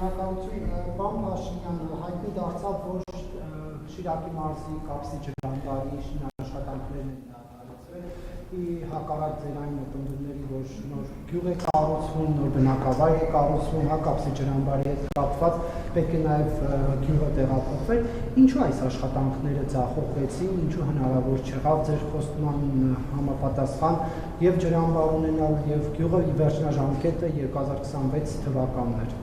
Շնորհակալություն, պարոն Փաշինյան, հայտնի դարձավ, որ Շիրակի մարզի Կապսի ջրամբարի շինարարաշխատանքներն են իրականացվել, հակառակ ձեր այն մտնդումների, որ նոր գյուղ է կառուցվում, նոր բնակավայր է կառուցվում, Կապսի ջրամբարի հետ կապված, պետք է նաև գյուղը տեղափոխվել, ինչու այս աշխատանքները ձախողվեցին, ինչու հնարավոր չեղավ ձեր խոստման համապատասխան եւ ջրամբար ունենալ եւ գյուղը վերջնաժամկետը 2026 թվականներ։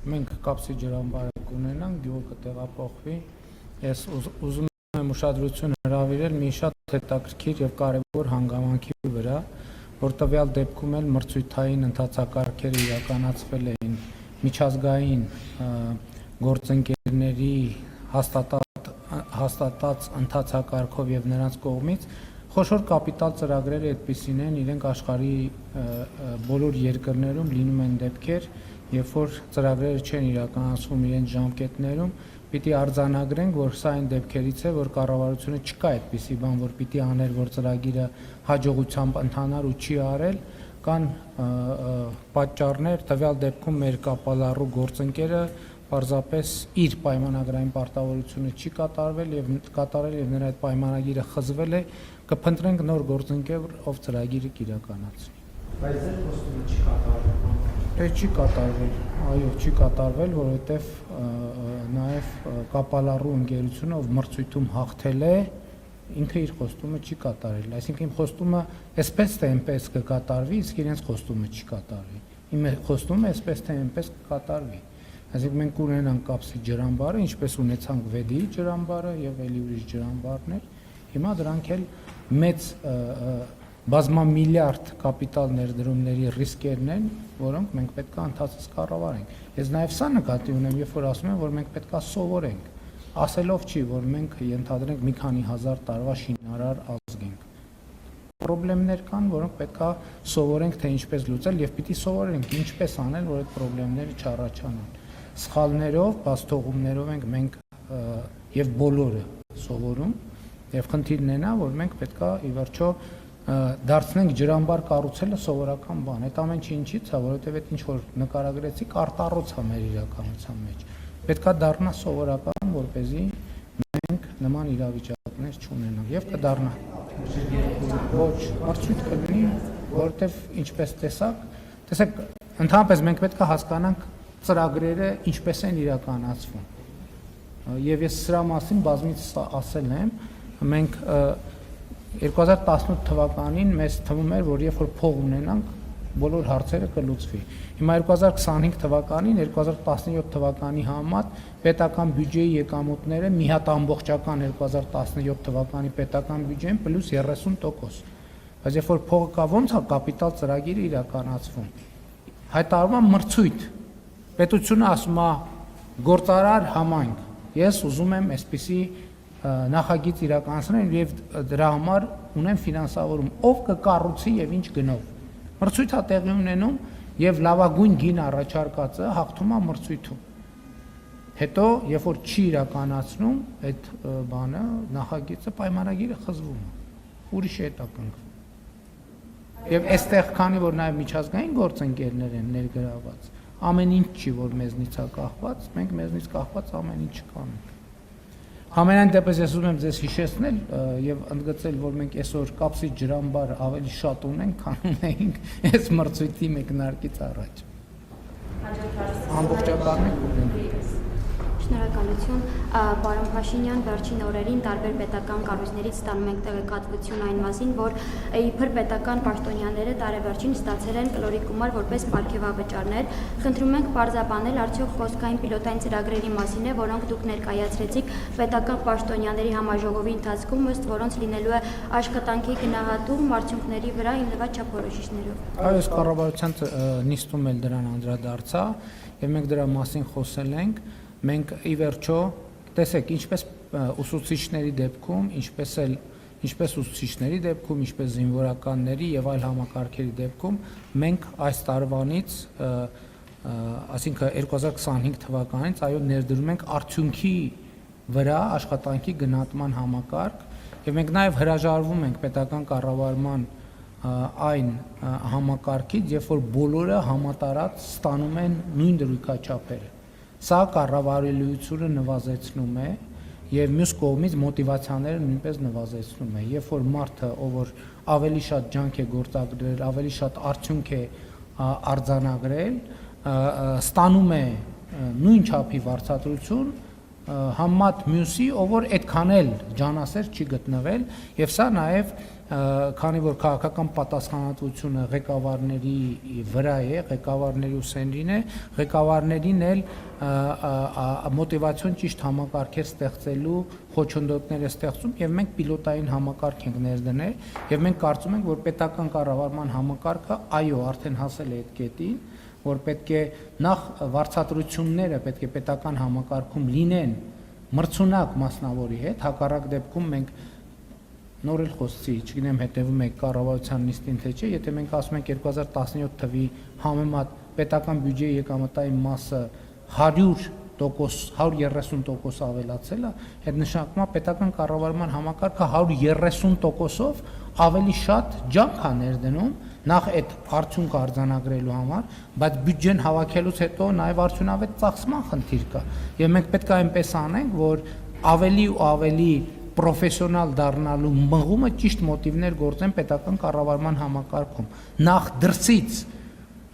Մենք Կապսի ջրամբարը կունենանք, գյուղը կտեղափոխվի։ Ես ուզում եմ ուշադրություն հրավիրել մի շատ հետաքրքիր եւ կարեւոր հանգամանքի վրա, որ տվյալ դեպքում էլ մրցույթային ընթացակարգերը իրականացվել էին միջազգային գործընկերների հաստատած ընթացակարգով եւ նրանց կողմից խոշոր կապիտալ ծրագրերը այդպիսին են, իրենք աշխարհի բոլոր երկրներում լինում են դեպքեր, երբ որ ծրագրերը չեն իրականացվում իրենց ժամկետներում, պիտի արձանագրենք, որ սա այն դեպքերից է, որ կառավարությունը չկա այդպիսի բան, որ պիտի աներ, որ ծրագիրը հաջողությամբ ընթանար ու չի արել, կան պատճառներ, տվյալ դեպքում մեր կապալառու գործընկերը պարզապես իր պայմանագրային պարտավորությունը չի կատարել եւ նրա այդ պայմանագիրը խզվել է, կփնտրենք նոր գործընկեր, ով ծրագիրը կիրականացնի։ Բայց ձեր խոստումը չի կատարվել։ Չի կատարվել, այո, չի կատարվել, որովհետև նաև կապալառու ընկերությունը, ով մրցույթում հաղթել է, ինքը իր խոստումը չի կատարել, այսինքն իմ խոստումը այսպես թե այնպես կկատարվի, իսկ իրենց խոստումը չի կատարվի։ Իմ խոստումը այսպես թե այնպես կկատարվի։ Այսինքն մենք ունենանք Կապսի ջրամբարը, ինչպես ունեցանք Վեդիի ջրամբարը եւ էլի ուրիշ ջրամբարներ, հիմա դրանք էլ մեծ բազմամիլիարդ կապիտալ ներդրումների ռիսկերն են, որոնք մենք պետք է ընթացից կառավարենք։ Ես նաև սա նկատի ունեմ, երբ որ ասում եմ, որ մենք պետք է սովորենք, ասելով չի, որ մենք ենթադրենք մի քանի հազար տարվա շինարար ազգ ենք։ Պրոբլեմներ կան, որոնք պետք է սովորենք, թե ինչպես լուծել եւ պիտի սովորենք ինչպես անել, որ այդ պրոբլեմները չառաջանան։ Սխալներով, բացթողումներով ենք մենք եւ բոլորը սովորում եւ խնդիրն է նա, որ մենք պետք է ի վերջո դարձնենք ջրամբար կառուցելը սովորական բան։ Այդ ամեն ինչի ինչից է, որովհետև այդ ինչ որ նկարագրեցիք արտառոց է մեր իրականության մեջ։ Պետք է դառնա սովորական, որպեսզի մենք նման իրավիճակներ չունենանք եւ կդառնա։ Ոչ, արդյոք կլինի, որովհետև ինչպես տեսեք, ընդհանրապես մենք պետք է հասկանանք ծրագրերը ինչպես են իրականացվում։ Եվ ես սրա մասին բազմիցս ասել եմ, մենք 2018 թվականին մեզ թվում էր, որ երբ որ փող ունենանք, բոլոր հարցերը կլուծվի։ Հիմա 2025 թվականին, 2017 թվականի համեմատ պետական բյուջեի եկամուտները մի հատ ամբողջական 2017 թվականի պետական բյուջեին պլյուս 30%։ Բայց երբ որ փողը կա, ո՞նց է կապիտալ ծրագիրը իրականացվում։ Հայտարարվում է մրցույթ։ Պետությունը ասում է գործարար համայնք։ Ես ուզում եմ այսպիսի նախագիծ իրականացնել եւ դրա համար ունեմ ֆինանսավորում, ով կկառուցի եւ ինչ գնով։ Մրցույթը տեղի ունենում եւ լավագույն գին առաջարկածը հաղթում է մրցույթում։ Հետո, երբ որ չի իրականացնում այդ բանը, նախագիծը պայմանագիրը խզվում է։ Ուրիշ է դա կնքվում։ Եվ այստեղ քանի որ նաեւ միջազգային գործընկերներ են ներգրաված, ամեն ինչ չի որ մեզնից է կախված, մենք մեզնից կախված ամեն ինչ կանենք։ Համենայն դեպս ես ուզում եմ ձեզ հիշեցնել եւ ընդգծել, որ մենք այսօր Կապսի ջրամբար ավելի շատ ունենք, քան ունեինք այս մրցույթի մեկնարկից առաջ։ Ամբողջական ենք ունենք։ Շնորհակալություն, պարոն Փաշինյան, վերջին օրերին տարբեր պետական կառույցներից ստանում ենք տեղեկատվություն այն մասին, որ իբր պետական պաշտոնյաները տարեվերջին ստացել են կլորի գումար որպես պարգևավճարներ։ Խնդրում ենք պարզաբանել, արդյոք խոսքային պիլոտային ծրագրերի մասին է, որոնք դուք ներկայացրեցիք պետական պաշտոնյաների համաժողովի ընթացքում, ըստ որոնց լինելու է աշխատանքի գնահատում արդյունքների վրա հիմնված չափորոշիչներով։ Այո, կառավարության նիստում էլ դրան անդրադարձա եւ մենք դրա մասին խոսել ենք։ Մենք ի վերջո, տեսեք, ինչպես ուսուցիչների դեպքում, ինչպես ուսուցիչների դեպքում, ինչպես զինվորականների եւ այլ համակարգերի դեպքում, մենք այս տարվանից, այսինքն 2025 թվականից, այո, ներդրում ենք արդյունքի վրա աշխատանքի գնահատման համակարգ եւ մենք նաեւ հրաժարվում ենք պետական կառավարման այն համակարգից, երբ որ բոլորը համատարած ստանում են նույն դրույքաչափերը։ Սա կառավարելիությունը նվազեցնում է եւ մյուս կողմից մոտիվացիաները նույնպես նվազեցնում է։ Երբ որ մարդը, ով որ ավելի շատ ջանք է գործադրել, ավելի շատ արդյունք է արձանագրել, ստանում է նույն չափի վարձատրություն համեմատ մյուսի, ով որ այդքան էլ ջանասեր չի գտնվել, եւ սա նաեւ քանի որ քաղաքական պատասխանատվությունը ղեկավարների վրա է, ղեկավարների ուսերին է, ղեկավարներին էլ մոտիվացիոն ճիշտ համակարգեր ստեղծելու խոչընդոտներ է ստեղծում եւ մենք պիլոտային համակարգ ենք ներդնել եւ մենք կարծում ենք, որ պետական կառավարման համակարգը այո, արդեն հասել է այդ կետին, որ պետք է նախ վարձատրությունները պետք է պետական համակարգում լինեն մրցունակ մասնավորի հետ, հակառակ դեպքում մենք նոր էլ խոսեցի, չգիտեմ հետևում եք կառավարության նիստին թե չէ, եթե մենք ասում ենք 2017 թվի համեմատ պետական բյուջեի եկամտային մասը 130% ավելացել է, այդ նշանակում է պետական կառավարման համակարգը 130%-ով ավելի շատ ջանք է ներդնում նախ այդ արդյունքը արձանագրելու համար, բայց բյուջեն հավաքելուց հետո նաև արդյունավետ ծախսման խնդիր կա։ Եվ մենք պետք է այնպես անենք, որ ավելի ու ավելի պրոֆեսիոնալ դառնալու մղումը ճիշտ մոտիվներ գործեն պետական կառավարման համակարգում։ Նախ դրսից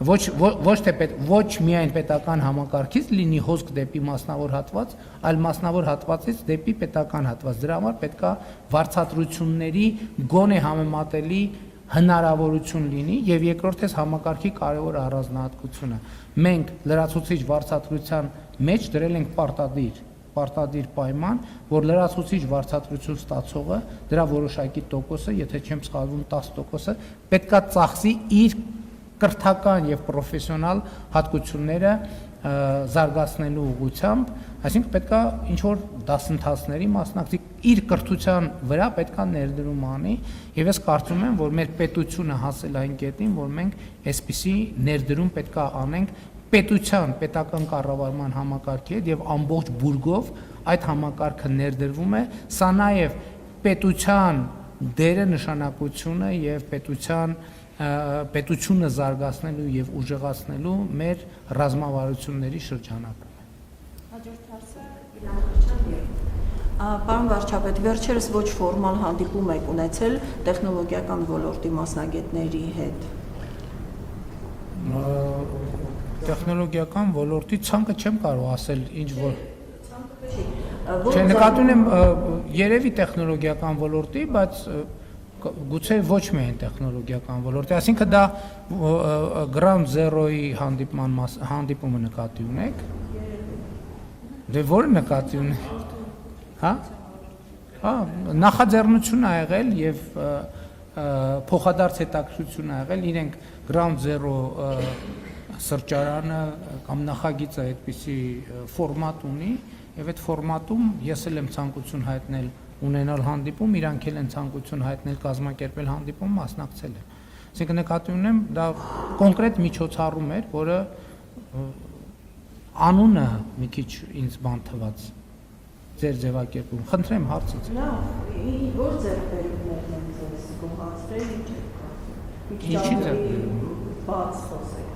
ոչ միայն պետական համակարգից լինի հոսք դեպի մասնավոր հատված, այլ մասնավոր հատվածից դեպի պետական հատված։ Դրա համար պետք է վարձատրությունների գոնե համեմատելի հնարավորություն լինի եւ երկրորդից համակարգի կարևոր առանձնահատկությունը։ Մենք լրացուցիչ վարձատրության մեջ դրել ենք պարտադիր պայման, որ լրացուցիչ վարձատրություն ստացողը դրա որոշակի տոկոսը, եթե չեմ սխալվում 10%-ը, պետքա ծախսի իր կրթական եւ պրոֆեսիոնալ հատկությունները զարգացնելու ուղղությամբ, այսինքն պետքա ինչ որ դասընթացների մասնակցի իր կրթության վրա պետքա ներդրում անի եւ ես կարծում եմ, որ մեր պետությունը հասել այն կետին, որ մենք այսպիսի ներդրում պետքա անենք պետական կառավարման համակարգի հետ եւ ամբողջ բուրգով այդ համակարգը ներդրվում է, սա նաեւ պետության դերը նշանակությունը եւ պետությունը զարգացնելու եւ ուժեղացնելու մեր ռազմավարությունների շրջանակում է։ Հաջորդ հարցը Իլան Խաչատրյան։ Պարոն վարչապետ, վերջերս ոչ ֆորմալ հանդիպում եք ունեցել տեխնոլոգիական ոլորտի մասնագետների հետ։ Տեխնոլոգիական ոլորտի ցանկը չեմ կարող ասել ինչ որ Չէ, նկատի ունեմ երևի տեխնոլոգիական ոլորտի, բայց գուցե ոչ միայն տեխնոլոգիական ոլորտի, այսինքն դա Ground Zero-ի հանդիպումը նկատի ունեք։ Դե որը նկատի ունեք։ Հա? Հա, նախաձեռնություն ա եղել եւ փոխադարձ հետաքրքրություն ա եղել, իրենք Ground Zero սրճարանը կամ նախագիծը այդպիսի ֆորմատ ունի եւ այդ ֆորմատում ես էլ եմ ցանկություն հայտնել ունենալ հանդիպում, իրանք էլ են ցանկություն հայտնել կազմակերպել հանդիպում, մասնակցել եմ։ Այսինքն նկատի ունեմ, դա կոնկրետ միջոցառում էր, որը անունը մի քիչ ինձ բան թվաց ձեր ձևակերպում։ Խնդրեմ հարցից։ Լավ, որ ձեռքբերումներն են ձեզ գոհացրել, ինչ Ինչի ձեռքբերում։ Բաց խոսեք։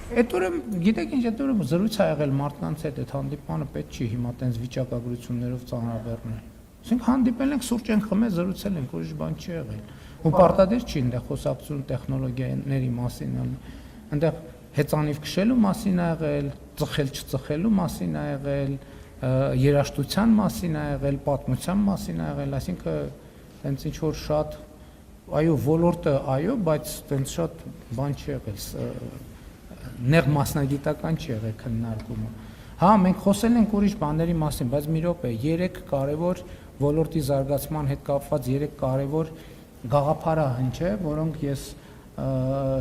Այդ օրը, գիտեք ինչ, այդ օրը զրույց ա եղել մարդկանց հետ, այդ հանդիպանը պետք չի հիմա տենց վիճակագրություններով ծանրաբեռնել։ Ասենք հանդիպել ենք, սուրճ ենք խմել, զրուցել ենք, ուրիշ բան չի եղել։ Ու պարտադիր չի այնտեղ խոսակցություն տեխնոլոգիաների մասին, այնտեղ հեծանիվ քշելու մասին ա եղել, ծխել չծխելու մասին ա եղել, երաժշտության մասին ա եղել, պատմության մասին ա եղել, այսինքն տենց ինչ որ շատ այո, ոլորտը այո, բայց տենց շատ բան չի եղել, նեղ մասնագիտական չի եղել քննարկումը։ Հա, մենք խոսել ենք ուրիշ բաների մասին, բայց մի րոպե, 3 կարևոր ոլորտի զարգացման հետ կապված 3 կարևոր գաղափար ա հնչե, որոնք ես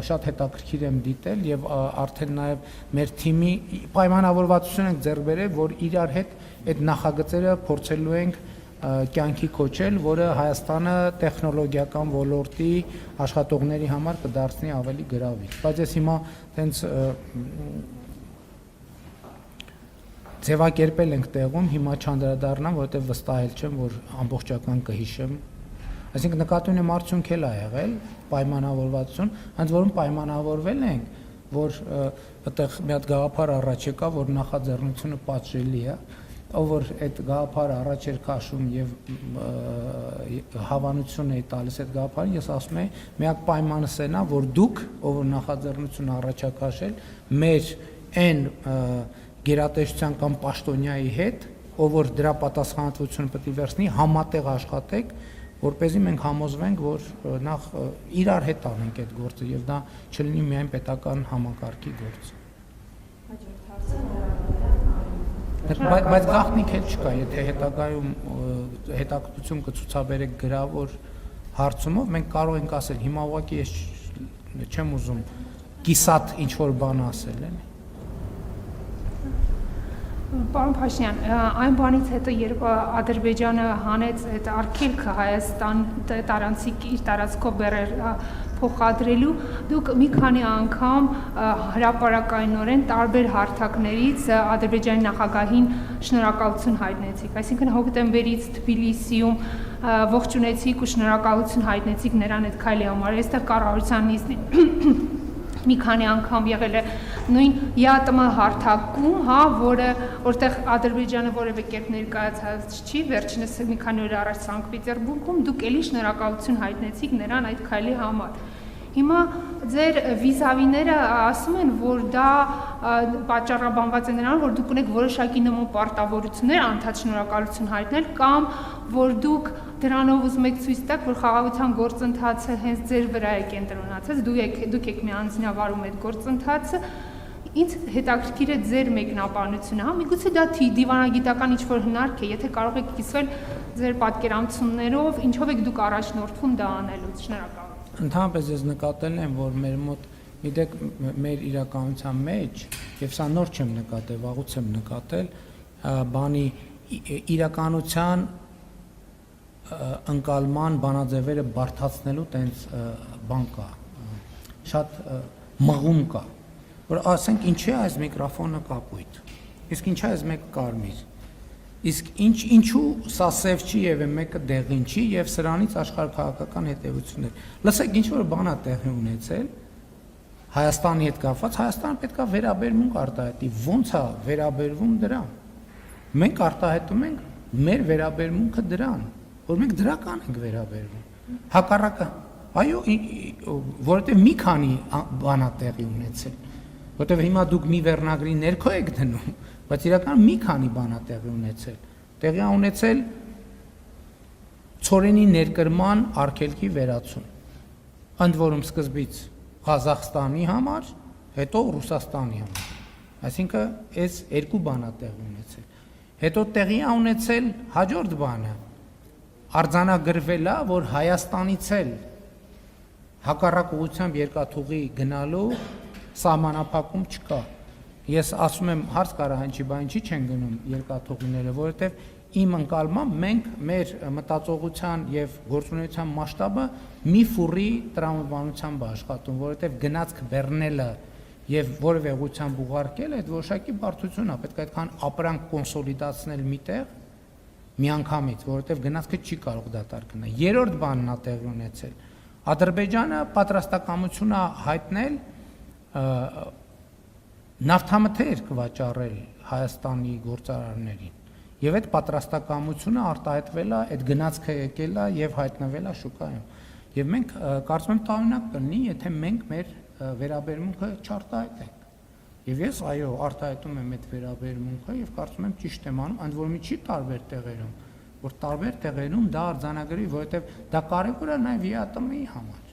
շատ հետաքրքիր եմ դիտել եւ արդեն նաեւ մեր թիմի պայմանավորվածություն ենք ձեռք բերել, որ իրար հետ այդ նախագծերը փորձելու ենք կյանքի կոչել, որը Հայաստանը տեխնոլոգիական ոլորտի աշխատողների համար կդարձնի ավելի գրավիչ։ Բայց ես հիմա տենց ձևակերպել ենք տեղում, հիմա չանդրադառնամ, որովհետև վստահել չեմ, որ ամբողջական կհիշեմ Այսինքն նկատի ունեմ արդյունք էլ ա եղել, պայմանավորվածություն, ընդ որում պայմանավորվել ենք, որ այդտեղ մի հատ գաղափար առաջ եկա, որ նախաձեռնությունը պատժելի է, ով որ այդ գաղափարը առաջ էր քաշում եւ հավանություն է տալիս այդ գաղափարին, ես ասում եմ, միակ պայմանը սեն է, որ դուք, ով որ նախաձեռնությունը առաջ ա քաշել, մեր այն գերատեսչության կամ պաշտոնյայի հետ, ով որ դրա պատասխանատվությունը պետք է վերցնի, համատեղ աշխատեք, որպեսզի մենք համոզվենք, որ նախ իրար հետ անենք այդ գործը եւ դա չլինի միայն պետական համակարգի գործ։ Բայց գաղտնիք էլ չկա, եթե հետագայում հետաքրքրություն կցուցաբերեք գրավոր հարցումով, մենք կարող ենք ասել, հիմա ուղղակի ես չեմ ուզում կիսատ ինչ-որ բան ասել, էլի։ Պարոն Փաշինյան, այն բանից հետո, երբ Ադրբեջանը հանեց այդ արգելքը Հայաստան տարանցիկ իր տարածքով բերեր փոխադրելու, դուք մի քանի անգամ հրապարակայնորեն տարբեր հարթակներից Ադրբեջանի նախագահին շնորհակալություն հայտնեցիք, այսինքն հոկտեմբերից Թբիլիսիում ողջունեցիք ու շնորհակալություն հայտնեցիք նրան այդ քայլի համար, այստեղ կառավարության նիստին մի քանի անգամ եղել է նույն ԵԱՏՄ հարթակում, հա, որտեղ Ադրբեջանը որևէ կերպ ներկայացած չի, վերջինս մի քանի օր առաջ Սանկտ Պետերբուրգում դուք էլի շնորհակալություն հայտնեցիք նրան այդ քայլի համար։ Հիմա ձեր վիզավիները ասում են, որ դա պատճառաբանված է նրան, որ դուք ունեք որոշակի նման պարտավորություններ անդադ շնորհակալություն հայտնել կամ որ դուք դրանով ուզում եք ցույց տալ, որ խաղաղության գործընթացը հենց ձեր վրա է կենտրոնացած, դուք եք միանձնյավարում այդ գործընթացը։ Ինձ հետաքրքիր է ձեր մեկնաբանությունը, հա, միգուցե դա դիվանագիտական ինչ-որ հնարք է, եթե կարող եք կիսվել ձեր պատկերանցումներով, ինչով եք դուք առաջնորդվում դա անելուց, շնորհակալ։ Ընդհանրապես ես նկատել եմ, որ մեր մոտ գիտեք մեր իրականության մեջ, եւ սա նոր չեմ նկատել, վաղուց եմ նկատել, բանի իրականության ընկալման բանաձևերը բարդացնելու տենց բան կա, շատ մղում կա, որ ասենք ինչի է այս միկրոֆոնը կապույտ, իսկ ինչի է այս մեկը կարմիր, իսկ ինչու սա սև չի եւ մեկը դեղին չի եւ սրանից աշխարհաքաղաքական հետեւություններ։ Լսեք, ինչ որ բան է տեղի ունեցել Հայաստանի հետ կապված, Հայաստանը պետք է վերաբերմունք արտահայտի, ո՞նց է վերաբերվում դրան։ Մենք արտահայտում ենք մեր վերաբերմունքը դրան, որ մենք դրական ենք վերաբերվում։ Հակառակը, այո, որովհետեւ մի քանի բան է տեղի ունեցել, որովհետեւ հիմա դուք մի վերնագրի ներքո եք դնում, բայց իրական մի քանի բան է տեղի ունեցել։ Տեղի է ունեցել ցորենի ներկրման արգելքի վերացում։ Ընդ որում սկզբից Ղազախստանի համար, հետո Ռուսաստանի համար։ Այսինքն այս երկու բան է տեղի ունեցել։ Հետո տեղի է ունեցել հաջորդ բանը։ Արձանագրվել է, որ Հայաստանից էլ հակառակ ուղղությամբ երկաթուղի գնալու սահմանափակում չկա։ Ես ասում եմ հարց կարա հնչի, բա ինչի չեն գնում երկաթուղիները, որովհետև իմ ընկալմամբ մենք մեր մտածողության եւ գործունեության մասշտաբը մի ֆուրի տրամաբանությամբ աշխատում, որովհետև գնացք բեռնելը եւ որևէ ուղղությամբ ուղարկելը այդ որոշակի բարդություն է, պետք է այդքան ապրանք կոնսոլիդացնել միտեղ միանգամից, որովհետև գնացքը չի կարող դատարկ գնալ։ Երրորդ բանն է տեղի ունեցել։ Ադրբեջանը պատրաստակամություն է հայտնել նավթամթերք վաճառել Հայաստանի գործարարներին եւ այդ պատրաստակամությունը արտահայտվել է, այդ գնացքը եկել է եւ հայտնվել է շուկայում։ Եվ մենք կարծում եմ տարօրինակ կլինի, եթե մենք մեր վերաբերմունքը չարտահայտենք։ Եվ ես այո, արտահայտում եմ այդ վերաբերմունքը եւ կարծում եմ ճիշտ եմ անում, ընդ որում չի տարբեր տեղերում, որ տարբեր տեղերում դա արձանագրի, որովհետեւ դա կարեւոր է նաեւ ԵԱՏՄ-ի համար։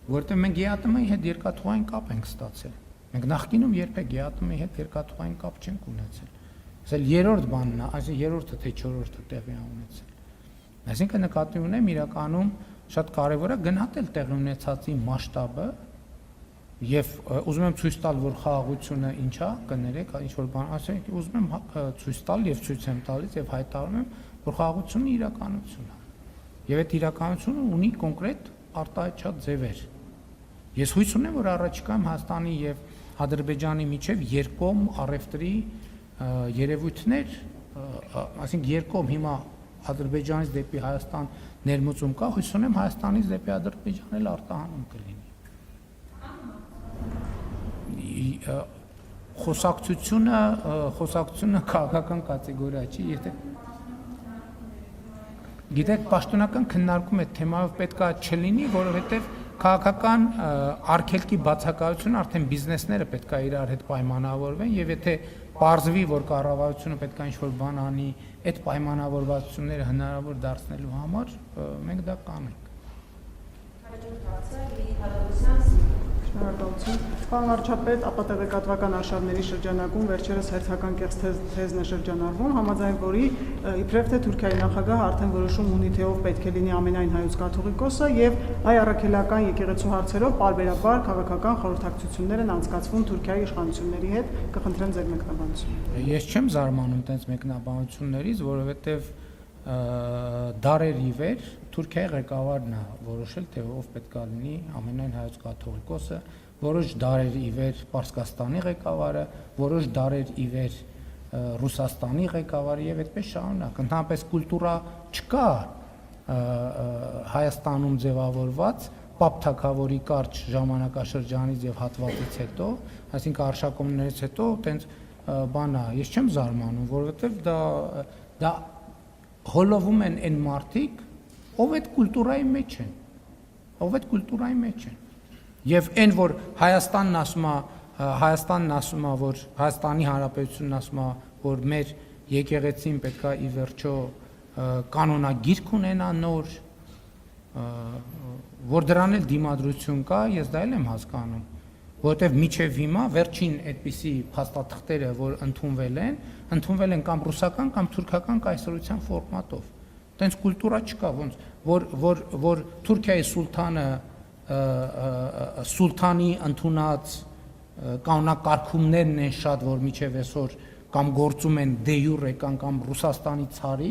Որովհետեւ մենք ԵԱՏՄ-ի հետ երկաթուղային կապ ենք ստացել։ Մենք նախկինում երբեք ԵԱՏՄ-ի հետ երկաթուղային կապ չենք ունեցել։ Ասել երրորդ բանն է, այսինքն երրորդը թե չորրորդը տեղի է ունեցել։ Այսինքն նկատի ունեմ իրականում շատ կարևոր է գնահատել տեղի ունեցածի մասշտաբը եւ ուզում եմ ցույց տալ, որ խաղաղությունը ինչա, կներեք, ինչ որ բան, ասենք ուզում եմ ցույց տալ եւ ցույց եմ տալիս եւ հայտարարում եմ, որ խաղաղությունը իրականություն է։ Եվ այդ իրականությունը ունի կոնկրետ արտահայտչած ձևեր։ Ես հույս ունեմ, որ առաջիկայում Հայաստանի եւ Ադրբեջանի միջև երկկողմ առևտրի երևույթներ, այսինքն երկկողմ հիմա Ադրբեջանից դեպի Հայաստան ներմուծում կա, հույս ունեմ Հայաստանից դեպի Ադրբեջան էլ արտահանում կլինի։ Խոսակցությունը քաղաքական կատեգորիա չի, եթե գիտեք, պաշտոնական քննարկում այդ թեմայով պետքա չլինի, որովհետև քաղաքական արգելքի բացակայությունը արդեն բիզնեսները պետքա իրար հետ պայմանավորվեն եւ եթե պարզվի, որ կառավարությունը պետքա ինչ-որ բան անի այդ պայմանավորվածությունները հնարավոր դարձնելու համար, մենք դա կանենք։ Շնորհակալություն։ Պարոն վարչապետ, ապատեղեկատվական արշավների շրջանակում վերջերս հերթական կեղծ թեզն է շրջանառվում, համաձայն որի իբրև թե Թուրքիայի նախագահը արդեն որոշում ունի թե ով պետք է լինի ամենայն հայոց կաթողիկոսը եւ հայ առաքելական եկեղեցու հարցերով պարբերաբար քաղաքական խորհրդակցություններ են անցկացվում Թուրքիայի իշխանությունների հետ, կխնդրեմ ձեր մեկնաբանությունը։ Ես չեմ զարմանում տենց մեկնաբանություններից, որովհետեւ դարեր ի վեր Թուրքիայի ղեկավարն է որոշել թե ով պետք է լինի ամենայն հայոց կաթողիկոսը, որոշ դարեր ի վեր Պարսկաստանի ղեկավարը, որոշ դարեր ի վեր Ռուսաստանի ղեկավարը եւ այդպես շարունակ։ Ընդհանրապես կուլտուրա չկա Հայաստանում ձևավորված Պապ թագավորի կարճ ժամանակաշրջանից եւ հատվածից հետո, այսինքն արշակումներից հետո տենց բան է, ես չեմ զարմանում, որովհետեւ դա հոլովում են այն մարդիկ, ով այդ կուլտուրայի մեջ են, եւ այն որ Հայաստանն ասում է, որ Հայաստանի Հանրապետությունն ասում է, որ մեր եկեղեցին պետքա ի վերջո կանոնագիրք ունենա նոր, որ դրան էլ դիմադրություն կա, ես դա էլ եմ հասկանում, որովհետև միջև հիմա վերջին այդպիսի փաստաթղթերը, որ ընդունվել են կամ ռուսական կամ թուրքական կայսրության ֆորմատով։ Տենց կուլտուրա չկա, ոնց որ Թուրքիայի սուլթանի ընդունած կանոնակարգումներն են շատ, որ միջև այսօր կամ գործում են դե յուրե կամ Ռուսաստանի ցարի,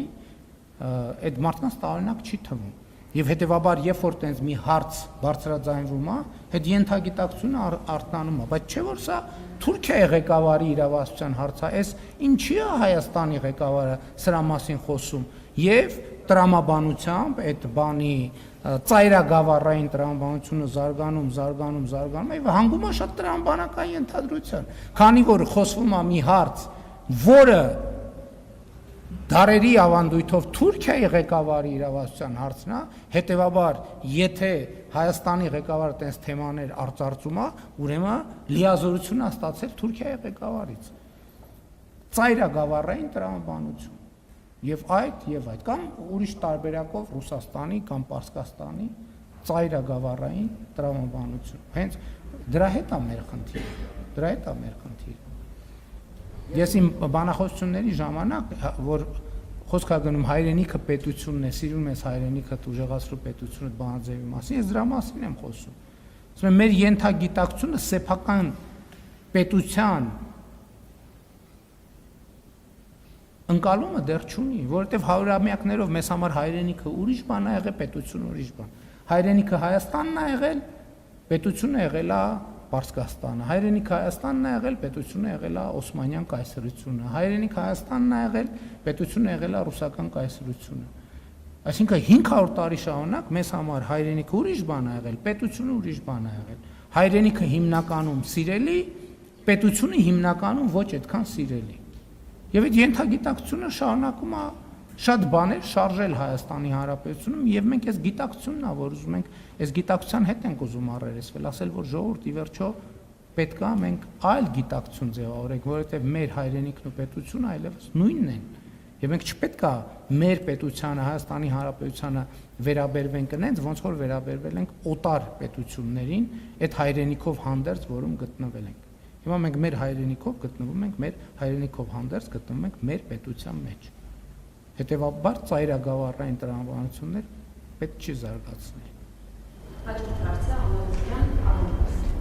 այդ մարդկանց տարօրինակ չի թվում։ Եվ հետևաբար, երբ որ տենց մի հարց բարձրաձայնվում է, այդ ենթագիտակցությունը արթնանում է, բայց չէ որ սա Թուրքիայի ղեկավարի իրավասության հարց է, այս ինչի է Հայաստանի ղեկավարը սրա մասին խոսում, եւ տրամաբանությամբ այդ բանի ծայրագավառային տրամաբանությունը զարգանում եւ հանգում է շատ տրամաբանական ենթադրության, քանի որ խոսվում է մի հարց, որը դարերի ավանդույթով Թուրքիայի ղեկավարի իրավասության հարցն է, հետևաբար, եթե Հայաստանի ղեկավարը տես թեմաներ արծարծում է, ուրեմն լիազորություն է ստացել Թուրքիայի ղեկավարից։ Ծայրագավառային տրամաբանություն։ Եվ այդ, կամ ուրիշ տարբերակով Ռուսաստանի կամ Պարսկաստանի ծայրագավառային տրամաբանություն։ Հենց դրա հետ է մեր խնդիրը։ Ես իմ բանախոսությունների ժամանակ, որ խոսք է գնում հայրենիքը պետությունն է, սիրում ես հայրենիքը ուժեղացրու պետությունը բանաձևի մասին, ես դրա մասին եմ խոսում։ Ասում եմ, մեր ենթագիտակցությունը սեփական պետության ընկալումը դեռ չունի, որովհետև հարյուրամյակներով մեզ համար հայրենիքը ուրիշ բան է եղել, պետությունը ուրիշ բան։ Հայրենիքը Հայաստանն է եղել, պետությունը եղել է Պարսկաստանը, հայրենիքը Հայաստանն է եղել, պետությունը եղել է Օսմանյան կայսրությունը, հայրենիքը Հայաստանն է եղել, պետությունը եղել է Ռուսական կայսրությունը։ Այսինքն 500 տարի շարունակ մեզ համար հայրենիքը ուրիշ բան է եղել, պետությունը ուրիշ բան է եղել։ Հայրենիքը հիմնականում սիրելի, պետությունը հիմնականում ոչ այդքան սիրելի։ Եվ այդ ենթագիտակցությունը շարունակում է շատ բաներ շարժել Հայաստանի Հանրապետությունում եւ մենք այս գիտակցությունն է, որ ուզում ենք, այս գիտակցության հետ ենք ուզում առերեսվել, ասել, որ ժողովուրդ ի վերջո պետք է մենք այլ գիտակցություն ձևավորենք, որովհետեւ մեր հայրենիքն ու պետությունը այլևս նույնն են։ Եվ մենք չպետք է մեր պետությանը, Հայաստանի Հանրապետությանը վերաբերվենք այնց, ոնց որ վերաբերվել ենք օտար պետություններին, այդ հայրենիքով հանդերձ, որում գտնվել ենք։ Հիմա մենք մեր հայրենիքով գտնվում ենք, մեր հայրենիքով հանդերձ գտնվում ենք մեր պետության մեջ։ Հետևաբար ծայրագավառային տրամաբանություններ պետք չի զարգացնել։ Հաջորդ հարցը Ալոզյան,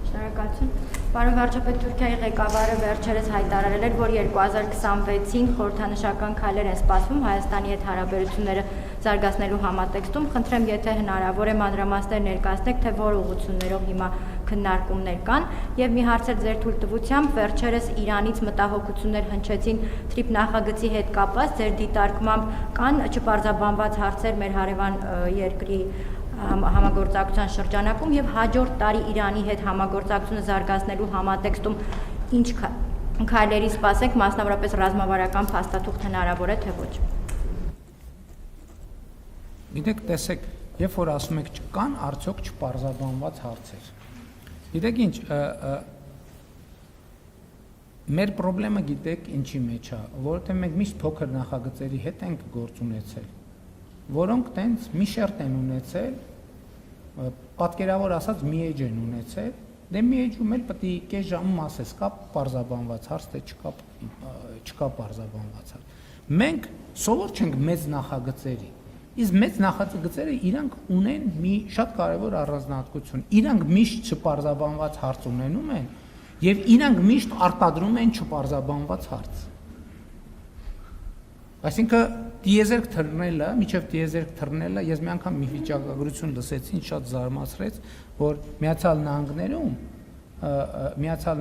շնորհակալություն։ Պարոն վարչապետ, Թուրքիայի ղեկավարը վերջերս հայտարարել էր, որ 2026-ին խորհրդանշական քայլեր են սպասվում Հայաստանի հետ հարաբերությունները զարգացնելու համատեքստում։ Խնդրեմ, եթե հնարավոր է մանրամասներ ներկայացնեք, թե որ ուղղություններով հիմա քննարկումներ կան եւ մի հարց էր ձեր թույլտվությամբ վերջերս Իրանից մտահոգություններ հնչեցին TRIP նախագծի հետ կապված ձեր դիտարկմամբ կան չպարզաբանված հարցեր մեր հարևան երկրի համագործակցության շրջանակում եւ հաջորդ տարի Իրանի հետ համագործակցությունը զարգացնելու համատեքստում ինչ քայլերի սպասենք, մասնավորապես ռազմավարական փաստաթուղթ հնարավոր է թե ոչ։ Գիտեք, տեսեք, երբ որ ասում եք չկան, արդյոք չպարզաբանված հարցեր։ Գիտեք ինչ, մեր խնդրեմը գիտեք ինչի մեջ է, որովհետև մենք միշտ փոքր նախագծերի հետ ենք գործ ունեցել, որոնք տենց մի շերտ են ունեցել, պատկերավոր ասած մի էջ են ունեցել, դե մի էջում էլ պետք է կես ժամում ասես կա պարզաբանված հարց, թե չկա պարզաբանված հարց։ Մենք սովոր չենք մեծ նախագծերի, իսկ մեծ նախագծերը իրանք ունեն մի շատ կարևոր առանձնահատկություն, իրանք միշտ չպարզաբանված հարց ունենում են եւ իրանք միշտ արտադրում են չպարզաբանված հարց։ Այսինքն դիեզերք թռնելը, միջև դիեզերք թռնելը, ես մի անգամ մի վիճակագրություն լսեցին, շատ զարմացրեց, որ Միացյալ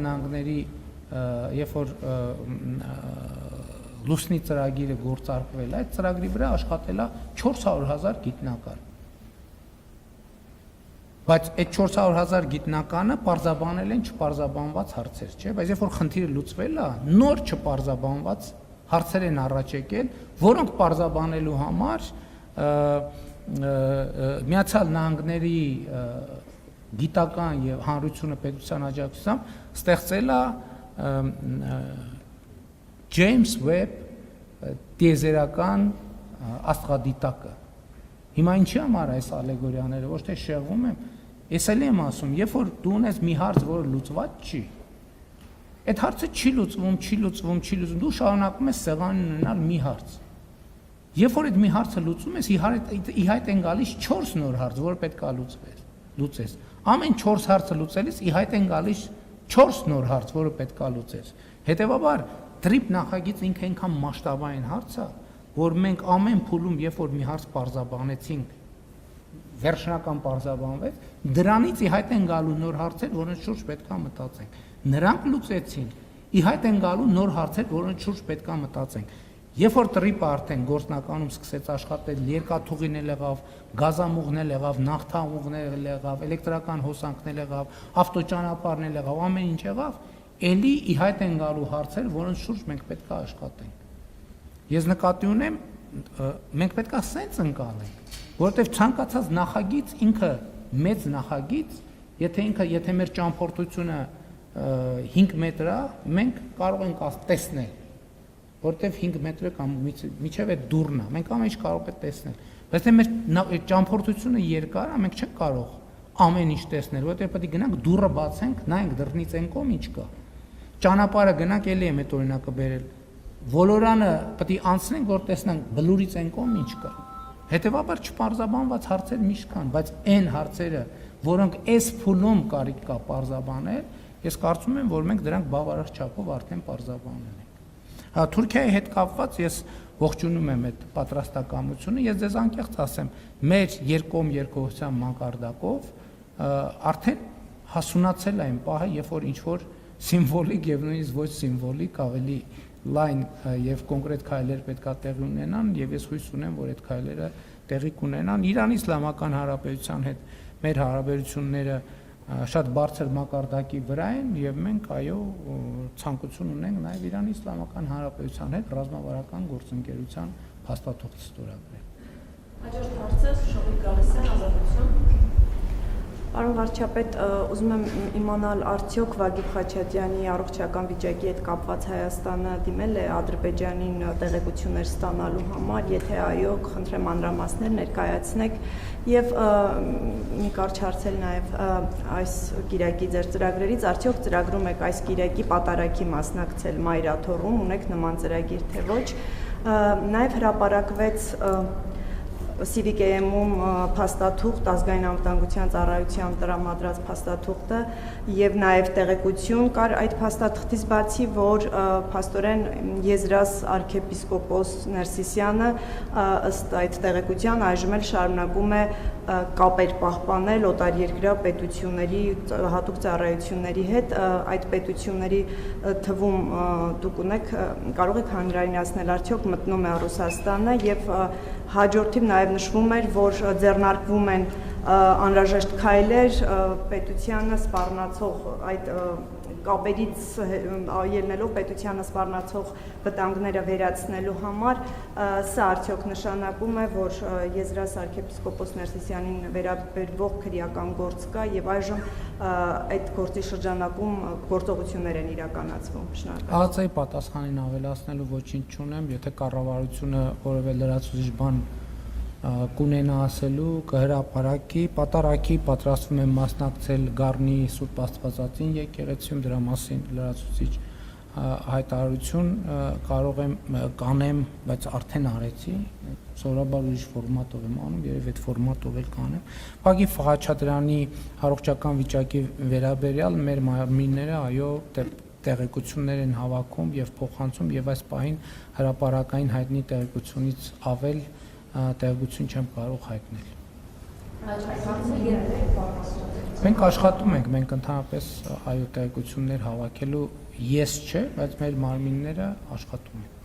Նահանգների երբ որ լուսնի ծրագիրը գործարկվել է, այդ ծրագրի վրա աշխատել է 400,000 գիտնական։ Բայց այդ 400,000 գիտնականը պարզաբանել են չպարզաբանված հարցեր, չէ՞, բայց երբ որ խնդիրը լուծվել է, նոր չպարզաբանված հարցեր են առաջ եկել, որոնք պարզաբանելու համար Միացյալ Նահանգների գիտական եւ հանրությունը պետության աջակցությամբ ստեղծել է James Webb տիեզերական աստղադիտակը։ Հիմա ինչի համար այս ալեգորիաները, ոչ թե շեղվում եմ, ես էլ եմ ասում, երբ որ դու ունես մի հարց, որը լուծված չի, այդ հարցը չի լուծվում, դու շարունակում ես սեղանին ունենալ մի հարց։ Երբ որ այդ մի հարցը լուծում ես, ի հայտ են գալիս 4 նոր հարց, որը պետք է լուծես։ Ամեն 4 հարցը լուծելիս ի հայտ են գալիս 4 նոր հարց, որը պետք է լուծես։ Հետևաբար TRIP նախագիծը ինքը այնքան մասշտաբային հարց է, որ մենք ամեն փուլում, երբ որ մի հարց պարզաբանեցինք, վերջնական պարզաբանվեց, դրանից ի հայտ են գալու նոր հարցեր, որոնց շուրջ պետք է մտածենք։ Նրանք լուծեցին, ի հայտ են գալու նոր հարցեր, որոնց շուրջ պետք է մտածենք։ Երբ որ TRIP-ը արդեն գործնականում սկսեց աշխատել, երկաթուղին էլ եղավ, գազամուղն էլ եղավ, նավթամուղն էլ եղավ, էլեկտրական հոսանքն էլ եղավ, ավտոճանապարհն էլ եղավ, ամեն ինչ եղավ, էլի ի հայտ են գալու հարցեր, որոնց շուրջ մենք պետք է աշխատենք։ Ես նկատի ունեմ, մենք պետք է սենց ընկալենք, որովհետև ցանկացած նախագիծ ինքը մեծ նախագիծ, եթե մեր ճամփորդությունը 5 մետր է, մենք կարող ենք տեսնել, որտեվ 5 մետրը կամ միջև է դուռն է, մենք ամեն ինչ կարող ենք տեսնել, բայց թե մեր ճամփորդությունը երկար է, մենք չենք կարող ամեն ինչ տեսնել, որտեվ պետք է գնանք դուռը բացենք, նայենք դռնից այն կողմ ինչ կա, ճանապարհը գնանք, էլի եմ այդ օրինակը բերել, ոլորանը պետք է անցնենք, որ տեսնենք բլուրից այն կողմ ինչ կա, հետևաբար չպարզաբանված հարցեր միշտ կան, բայց այն հարցերը, որոնք այս փուլում կարիք կա պարզաբանել, ես կարծում եմ, որ մենք դրանք բավարար չափով արդեն պարզաբանել ենք։ Թուրքիայի հետ կապված ես ողջունում եմ այդ պատրաստակամությունը, ես ձեզ անկեղծ ասեմ, մեր երկկողմ երկխոսության մակարդակով արդեն հասունացել է այն պահը, երբ որ ինչ-որ սիմվոլիկ եւ նույնիսկ ոչ սիմվոլիկ ավելի լայն եւ կոնկրետ քայլեր պետք է տեղի ունենան եւ ես հույս ունեմ, որ այդ քայլերը տեղի կունենան Իրանի Իսլամական Հանրապետության հետ մեր հարաբերությունները շատ բարձր մակարդակի վրա են եւ մենք այո ցանկություն ունենք նաեւ Իրանի Իսլամական Հանրապետության հետ ռազմավարական գործընկերության փաստաթուղթ ստորագրել։ Հաջորդ հարցը Շողիկ Գալստյան, Ազատություն։ Պարոն վարչապետ, ուզում եմ իմանալ արդյոք Վագիփ Խաչատյանի առողջական վիճակի հետ կապված Հայաստանը դիմել է Ադրբեջանին տեղեկություններ ստանալու համար, եթե այո, խնդրեմ մանրամասներ ներկայացնեք եւ մի կարճ հարցել նաեւ այս գիրակի ձեր ծրագրերից արդյոք ծրագրում եք այս գիրակի պատարագի մասնակցել Մայրաթոռում, ունեք նման ծրագիր թե ոչ, նաեւ հրապարակվեց CVKM-ում փաստաթուղթ ազգային անվտանգության ծառայության տրամադրած փաստաթուղթը եւ նաեւ տեղեկություն կար այդ փաստաթղթից բացի, որ փաստորեն Եզրաս arczepiskopos Ներսիսյանը ըստ այդ տեղեկության այժմ էլ շարունակում է կապեր պահպանել օտարերկրյա պետությունների հատուկ ծառայությունների հետ, այդ պետությունների թվում դուք ունեք կարող եք հանրայնացնել արդյոք մտնում է Ռուսաստանը եւ հաջորդիվ նաեւ նշվում էր, որ ձեռնարկվում են անհրաժեշտ քայլեր պետությանը սպառնացող այդ կապերից ելնելով պետությանը սպառնացող վտանգները վերացնելու համար, սա արդյոք նշանակում է, որ Եզրահ arczepiskopos Ներսիսյանին վերաբերվող քրեական գործ կա եւ այժմ այդ գործի շրջանակում գործողություններ են իրականացվում։ Շնորհակալ։ ԱԱԾ-ի պատասխանին ավելացնելու ոչինչ չունեմ, եթե կառավարությունը որևէ լրացուցիչ բան կունենա ասելու կհրապարակի, պատարակի պատրաստվում եմ մասնակցել Գառնի Սուրբ Աստվածածին եկեղեցիում, դրա մասին լրացուցիչ հայտարարություն կարող եմ կանեմ, բայց արդեն արեցի, սովորաբար ուրիշ ֆորմատով եմ անում, երևի այդ ֆորմատով էլ կանեմ։ Ուղղակի Խաչատրյանի առողջական վիճակի վերաբերյալ մեր մարմինները այո տեղեկություններ են հավաքում եւ փոխանցում եւ այս պահին հրապարակային հայտնի տեղեկությունից ավել տեղեկություն չեմ կարող հայտնել։ Մենք աշխատում ենք, մենք ընդհանրապես այո տեղեկություններ հավաքելու ես չէ, բայց մեր մարմինները աշխատում են։